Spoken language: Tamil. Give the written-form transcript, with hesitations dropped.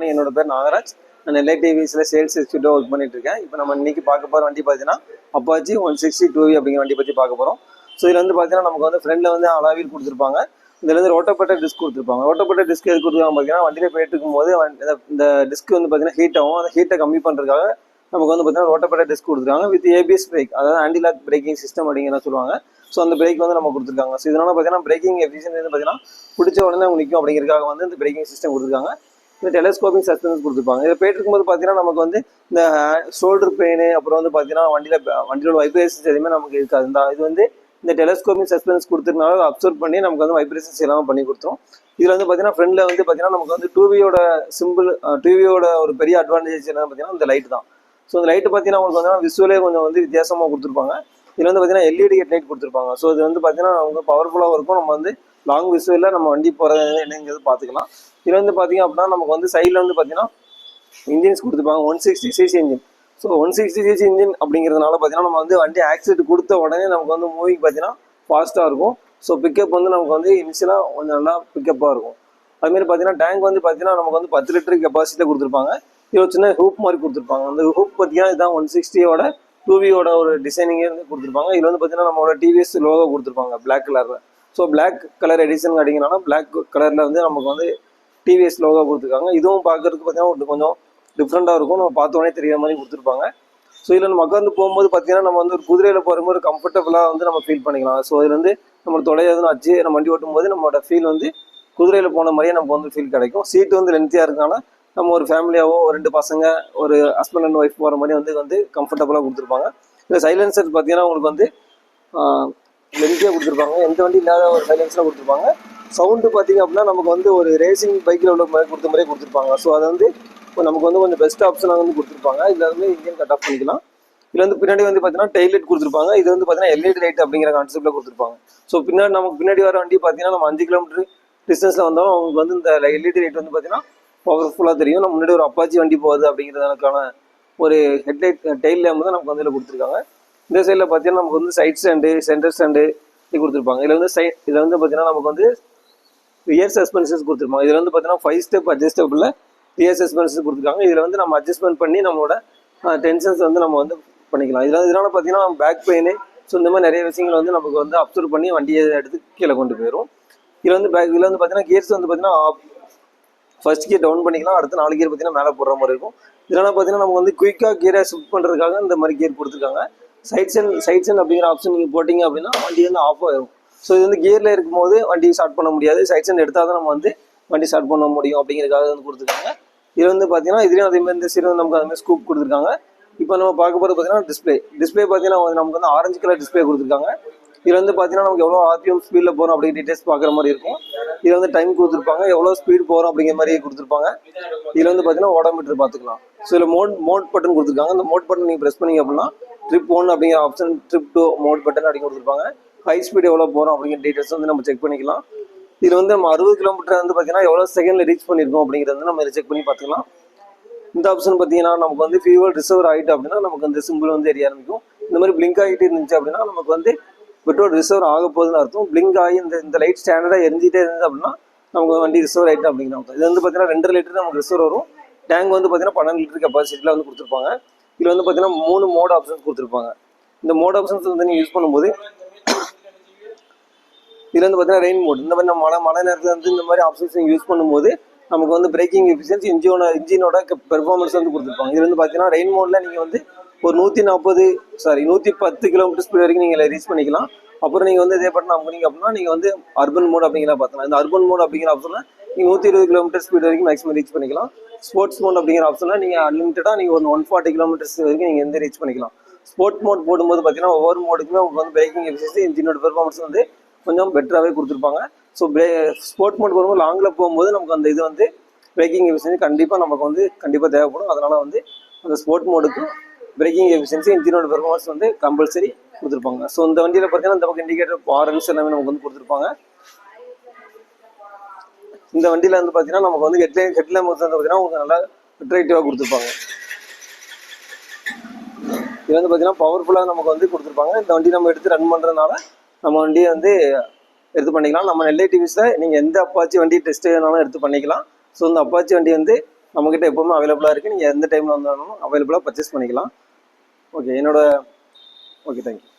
மார்னிங். என்னோட பேர் நாகராஜ். நான் நெல்லை டிவிஸில் சேல்ஸ் எக்ஸிக்யூட்டிவ் ஒர்க் பண்ணிட்டு இருக்கேன். இப்போ நம்ம இன்னைக்கு பார்க்க போகிற வண்டி பார்த்தீங்கன்னா அப்பாச்சி 160 2V அப்படிங்கிற வண்டி பற்றி பார்க்க போகிறோம். ஸோ இதில் வந்து பார்த்தீங்கன்னா நமக்கு வந்து ஃப்ரெண்டில் வந்து அலாவில் கொடுத்துருப்பாங்க. இதில் வந்து ரோட்டோபேட்ட டிஸ்க் கொடுத்துருப்பாங்க. ரோட்டோபேட்ட டிஸ்க் எது கொடுத்துருக்காங்க பார்த்தீங்கன்னா வண்டியில் போயிட்டு இருக்கும்போது இந்த டிஸ்க் வந்து பார்த்தீங்கன்னா ஹீட் ஆகும். அந்த ஹீட்டை கம்மி பண்ணுறதுக்காக நமக்கு வந்து பார்த்தீங்கன்னா ரோட்டோபேட்ட டிஸ்க் கொடுத்துருக்காங்க வித் ஏபிஎஸ் பிரேக், அதாவது ஆன்டி லாக் பிரேக்கிங் சிஸ்டம் அப்படிங்கிற சொல்லுவாங்க. ஸோ அந்த பிரேக் வந்து நம்ம கொடுத்துருக்காங்க. ஸோ இதனால பார்த்தீங்கன்னா பிரேக்கிங் எஃபிஷியன்சி வந்து பார்த்தீங்கன்னா பிடிச்ச உடனே அவங்க நிற்கும் அப்படிங்கிறதுக்காக வந்து இந்த பிரேக்கிங் சிஸ்டம் கொடுத்துருக்காங்க. இந்த டெலஸ்கோபிக் சஸ்பென்ஸ் கொடுத்துருப்பாங்க. இதை போயிட்டு இருக்கும்போது பார்த்தீங்கன்னா நமக்கு வந்து இந்த ஷோல்டர் பெயின், அப்புறம் வந்து பார்த்தீங்கன்னா வண்டியோட வைப்ரேஷன்ஸ் எதுவுமே நமக்கு இருக்காது. இது வந்து இந்த டெலஸ்கோபிக் சஸ்பென்ஸ் கொடுத்துருனால அப்சர்வ் பண்ணி நமக்கு வந்து வைப்ரேஷன்ஸ் எல்லாமே பண்ணி கொடுத்துரும். இதில் வந்து பார்த்தீங்கன்னா ஃப்ரண்ட்ல வந்து பார்த்தீங்கன்னா நமக்கு வந்து 2Vயோட சிம்பிள், 2Vயோட ஒரு பெரிய அட்வான்டேஜ் என்னன்னு பார்த்தீங்கன்னா இந்த லைட் தான். ஸோ இந்த லைட்டு பார்த்தீங்கன்னா உங்களுக்கு வந்து விசுவலே கொஞ்சம் வந்து வித்தியாசமாக கொடுத்துருப்பாங்க. இதில் வந்து பார்த்தீங்கன்னா எல்இடி ஹெட்லைட் கொடுத்துருப்பாங்க. ஸோ இது வந்து பார்த்தீங்கன்னா அவங்க பவர்ஃபுல்லாக இருக்கும். நம்ம வந்து லாங் விசுவலில் நம்ம வண்டி போகிறது என்னங்கிறது பார்த்துக்கலாம். இதில் வந்து பார்த்தீங்க அப்படின்னா நமக்கு வந்து சைடில் வந்து பார்த்தீங்கன்னா இன்ஜின்ஸ் கொடுத்துருப்பாங்க. 160cc engine. So 160cc engine அப்படிங்கிறதுனால பார்த்தீங்கன்னா நம்ம வந்து வண்டி ஆக்சிடென்ட் கொடுத்த உடனே நமக்கு வந்து மூவிங் பார்த்தீங்கன்னா ஃபாஸ்ட்டாக இருக்கும். ஸோ பிக்கப் வந்து நமக்கு வந்து இனிஷியலாக கொஞ்சம் நல்லா பிக்கப்பாக இருக்கும். அதுமாரி பார்த்தீங்கன்னா டேங்க் வந்து பார்த்தீங்கன்னா நமக்கு வந்து 10 லிட்டர் கெப்பாசிட்டியில் கொடுத்துருப்பாங்க. இது ஒரு சின்ன ஹூப் மாதிரி கொடுத்துருப்பாங்க. அந்த ஹூப் பார்த்தீங்கன்னா இதுதான் 160யோட 2Vயோட ஒரு டிசைனிங்கே வந்து கொடுத்துருப்பாங்க. இதில் வந்து பார்த்தீங்கன்னா நம்மளோட டிவிஎஸ் லோகோ கொடுத்துருப்பாங்க பிளாக் கலரில். ஸோ பிளாக் கலர் எடிஷன் அப்படிங்கிறனால பிளாக் கலரில் வந்து நமக்கு வந்து டிவிஎஸ் லோகோ கொடுத்துருக்காங்க. இதுவும் பார்க்கறதுக்கு பார்த்தீங்கன்னா கொஞ்சம் டிஃப்ரெண்ட்டாக இருக்கும். நம்ம பார்த்தோன்னே தெரியாத மாதிரி கொடுத்துருப்பாங்க. ஸோ இதில் நம்ம உட்காந்து போகும்போது பார்த்தீங்கன்னா நம்ம வந்து ஒரு குதிரையில் போகும்போது கம்ஃபர்டபுளாக வந்து நம்ம ஃபீல் பண்ணிக்கலாம். ஸோ இது வந்து நம்ம தொலையாதுன்னு வச்சு நம்ம வண்டி ஓட்டும் போது நம்மளோட ஃபீல் வந்து குதிரையில் போன மாதிரியே நமக்கு வந்து ஃபீல் கிடைக்கும். சீட்டு வந்து லென்த்தியாக இருக்கனால நம்ம ஒரு ஃபேமிலியாவோ ஒரு 2 பசங்க ஒரு ஹஸ்பண்ட் அண்ட் ஒய்ஃப் போகிற மாதிரி வந்து கம்ஃபர்டபுளாக கொடுத்துருப்பாங்க. இல்லை சைலன்சர் பார்த்தீங்கன்னா உங்களுக்கு வந்து லென்த்தியாக கொடுத்துருப்பாங்க. எந்த வண்டி இல்லாத ஒரு சைலன்ஸில் கொடுத்துருப்பாங்க. சவுண்டு பார்த்தீங்க அப்படின்னா நமக்கு வந்து ஒரு ரேசிங் பைக்கில் உள்ள மாதிரி கொடுத்துருப்பாங்க. ஸோ அதை வந்து நமக்கு வந்து கொஞ்சம் பெஸ்ட் ஆப்ஷனாக வந்து கொடுத்துருப்பாங்க. இதில் வந்து இன்ஜின் கட் ஆஃப் பண்ணிக்கலாம். இதில் வந்து பின்னாடி வந்து பார்த்தீங்கன்னா டெய்ல் லைட் கொடுத்துருப்பாங்க. இது வந்து பார்த்தீங்கன்னா எல்இடி லைட் அப்படிங்கிற கான்செப்ட்டில் கொடுத்துருப்பாங்க. ஸோ நமக்கு பின்னாடி வர வண்டி பார்த்தீங்கன்னா நம்ம 5 கிலோமீட்டர் டிஸ்டன்ஸில் வந்தாலும் அவங்களுக்கு வந்து இந்த எல்இடி லைட் வந்து பார்த்தீங்கன்னா பவர்ஃபுல்லாக தெரியும். நம்ம முன்னாடி ஒரு அப்பாச்சி வண்டி போகுது அப்படிங்கிறதுக்கான ஒரு ஹெட்லைட் டெய்ல் லேம்ப் தான் நமக்கு வந்து இதில் கொடுத்துருக்காங்க. இந்த சைடில் பார்த்தீங்கன்னா நமக்கு வந்து சைட் ஸ்டாண்டு, சென்டர் ஸ்டாண்டு இது கொடுத்துருப்பாங்க. இதில் வந்து பார்த்தீங்கன்னா நமக்கு வந்து ரியர் சஸ்பென்ஷன்ஸ் கொடுத்துருப்பாங்க. இதில் வந்து பார்த்தீங்கன்னா 5 ஸ்டெப் அட்ஜஸ்டபிளில் ரியர் சஸ்பென்ஷன்ஸ் கொடுத்துருக்காங்க. இதில் வந்து நம்ம அட்ஜஸ்ட்மெண்ட் பண்ணி நம்மளோட டென்ஷன்ஸ் வந்து நம்ம வந்து பண்ணிக்கலாம். இதனால் பார்த்தீங்கன்னா பேக் பெயின், ஸோ இந்த மாதிரி நிறைய விஷயங்கள் வந்து நமக்கு வந்து அப்சர்வ் பண்ணி வண்டியை எடுத்து கீழே கொண்டு போயிடும். இதில் வந்து பார்த்தீங்கன்னா கியர்ஸ் வந்து பார்த்தீங்கன்னா ஃபர்ஸ்ட் கியர் டவுன் பண்ணிக்கலாம். அடுத்து 4 கியர் பார்த்தீங்கன்னா மேலே போடுற மாதிரி இருக்கும். இதனால் பார்த்தீங்கன்னா நமக்கு வந்து குயிக்காக கியரை ஷிஃப்ட் பண்ணுறதுக்காக இந்த மாதிரி கியர் கொடுத்துருக்காங்க. சைட்ஸ் அண்ட் அப்படிங்கிற ஆப்ஷன் நீங்கள் போட்டிங்க அப்படின்னா வண்டி வந்து ஆஃப் ஆகிடும். ஸோ இது வந்து கியரில் இருக்கும்போது வண்டி ஸ்டார்ட் பண்ண முடியாது. சைட்ஸ் அண்ட் எடுத்தால் தான் நம்ம வந்து வண்டி ஸ்டார்ட் பண்ண முடியும் அப்படிங்கிறதுக்காக வந்து கொடுத்துருக்காங்க. இது வந்து பார்த்தீங்கன்னா இதுலேயும் அதேமாதிரி இந்த சைடு நமக்கு அதுமாதிரி ஸ்கூப் கொடுத்துருக்காங்க. இப்போ நம்ம பார்க்க போகிறது பார்த்தீங்கன்னா டிஸ்பிளே பார்த்தீங்கன்னா நமக்கு வந்து ஆரஞ்சு கலர் டிஸ்பிளே கொடுத்துருக்காங்க. இதில் வந்து பார்த்தீங்கன்னா நமக்கு எவ்வளோ ஆர்பிஎம் ஸ்பீடில் போகிறோம் அப்படிங்கிற டீட்டெயில்ஸ் பார்க்குற மாதிரி இருக்கும். இதில் வந்து டைம் கொடுத்துருப்பாங்க, எவ்வளோ ஸ்பீட் போகிறோம் அப்படிங்கிற மாதிரி கொடுத்துருப்பாங்க. இதில் வந்து பார்த்தீங்கன்னா ஓடோமீட்டர் பார்த்துக்கலாம். ஸோ இதில் மோட் பட்டன் கொடுத்துருக்காங்க. அந்த மோட் பட்டன் நீங்கள் ப்ரெஸ் பண்ணிங்க அப்படின்னா ட்ரிப் 1 அப்படிங்கிற ஆப்ஷன், ட்ரிப் 2 மோட் பட்டன் அப்படின்னு கொடுத்துருப்பாங்க. ஹை ஸ்பீட் எவ்வளோ போகிறோம் அப்படிங்கிற டீட்டெயில்ஸ் வந்து நம்ம செக் பண்ணிக்கலாம். இதில் வந்து நம்ம 60 கிலோமீட்டர் வந்து பார்த்தீங்கன்னா எவ்வளோ செகண்டில் ரீச் பண்ணியிருக்கோம் அப்படிங்கிறது வந்து நம்ம இதை செக் பண்ணி பார்த்துக்கலாம். இந்த ஆப்ஷன் பார்த்தீங்கன்னா நமக்கு வந்து ஃபியூவல் ரிசர்வ் ஆகிட்டு அப்படின்னா நமக்கு அந்த சிம்பிள் வந்து எரிய ஆரம்பிக்கும். இந்த மாதிரி பிளிங்க் ஆகிட்டு இருந்துச்சு அப்படின்னா நமக்கு வந்து பெட்ரோல் ரிசர்வ் ஆக போகுதுன்னு அர்த்தம். பிளிங்க் ஆகி இந்த லைட் ஸ்டாண்டர்டாக எரிஞ்சிட்டே இருந்துச்சு அப்படின்னா நமக்கு வண்டி ரிசர்வ் ஆகிட்டு அப்படிங்கிறாங்க. இது வந்து பார்த்தீங்கன்னா 2 லிட்டர் நமக்கு ரிசர்வ் வரும். டேங்க் வந்து பார்த்தீங்கன்னா 12 லிட்டர் கெப்பாசிட்டியில் வந்து கொடுத்துருப்பாங்க. இதில் வந்து பார்த்தீங்கன்னா 3 மோட் ஆப்ஷன்ஸ் கொடுத்துருப்பாங்க. இந்த மோட் ஆப்ஷன்ஸ் வந்து நீங்கள் யூஸ் பண்ணும்போது இதில் வந்து பார்த்தீங்கன்னா ரெயின் மோட், இந்த மாதிரி நம்ம மழை நேரத்தில் வந்து இந்த மாதிரி ஆப்ஷன்ஸ் நீங்கள் யூஸ் பண்ணும்போது நமக்கு வந்து பிரேக்கிங் எஃபிஷியன்சி இன்ஜினோட பெர்ஃபார்மன்ஸ் வந்து கொடுத்துருப்பாங்க. இது வந்து பார்த்தீங்கன்னா ரெயின் மோடில் நீங்கள் வந்து ஒரு 110 கிலோமீட்டர் ஸ்பீட் வரைக்கும் நீங்கள் ரீச் பண்ணிக்கலாம். அப்புறம் நீங்கள் வந்து இதே பட்டன் அமுக்குனீங்க அப்படின்னா நீங்கள் வந்து அர்பன் மோட் அப்படிங்கிற பார்க்கலாம். இந்த அர்பன் மோட் அப்படிங்கிற ஆப்ஷனில் நீங்கள் 120 கிலோமீட்டர் ஸ்பீட் வரைக்கும் மேக்ஸிமம் ரீச் பண்ணிக்கலாம். ஸ்போர்ட்ஸ் மோட் அப்படிங்கிற ஆப்ஷனில் நீங்கள் அன்லிமிட்டடாக நீங்கள் ஒரு 140 கிலோமீட்டர்ஸ் வரைக்கும் நீங்கள் எந்த ரீச் பண்ணிக்கலாம். ஸ்போர்ட் மோட் போடும்போது பார்த்தீங்கன்னா ஒவ்வொரு மோடுக்குமே உங்களுக்கு வந்து பிரேக்கிங் எஃபிஷியன்சி இன்ஜினோட பெர்ஃபார்மன்ஸ் வந்து கொஞ்சம் பெட்டராகவே கொடுத்துருப்பாங்க. ஸோ ஸ்போர்ட் மோட் போகும்போது லாங்கில் போகும்போது நமக்கு அந்த இது வந்து பிரேக்கிங் எஃபிஷியன்சி கண்டிப்பாக தேவைப்படும். அதனால் வந்து அந்த ஸ்போர்ட் மோடுக்கு பிரேக்கிங் எஃபிஷியன்சி இன்ஜினோட பெர்ஃபார்மன்ஸ் வந்து கம்பல்சரி கொடுத்துருப்பாங்க. ஸோ இந்த வண்டியில் பார்த்தீங்கன்னா இந்த பக்கம் இண்டிகேட்டர் ஹாரன்ஸ் எல்லாமே நமக்கு வந்து கொடுத்துருப்பாங்க. இந்த வண்டியில் வந்து பார்த்தீங்கன்னா நமக்கு வந்து ஹெட்லைட் வந்து பார்த்தீங்கன்னா உங்களுக்கு நல்லா அட்ராக்டிவாக கொடுத்துருப்பாங்க. இது வந்து பார்த்தீங்கன்னா பவர்ஃபுல்லாக நமக்கு வந்து கொடுத்துருப்பாங்க. இந்த வண்டி நம்ம எடுத்து ரன் பண்ணுறதுனால நம்ம வண்டியை வந்து எடுத்து பண்ணிக்கலாம். நம்ம நெல்லை டிவிஸில் நீங்கள் எந்த அப்பாச்சி வண்டி டெஸ்ட் வேணாலும் எடுத்து பண்ணிக்கலாம். ஸோ இந்த அப்பாச்சி வண்டி வந்து நம்மக்கிட்ட எப்போவுமே அவைலபிளாக இருக்குது. நீங்கள் எந்த டைமில் வந்தாலும் அவைலபிளாக பர்ச்சேஸ் பண்ணிக்கலாம். ஓகே, என்னோட ஓகே, தேங்க்யூ.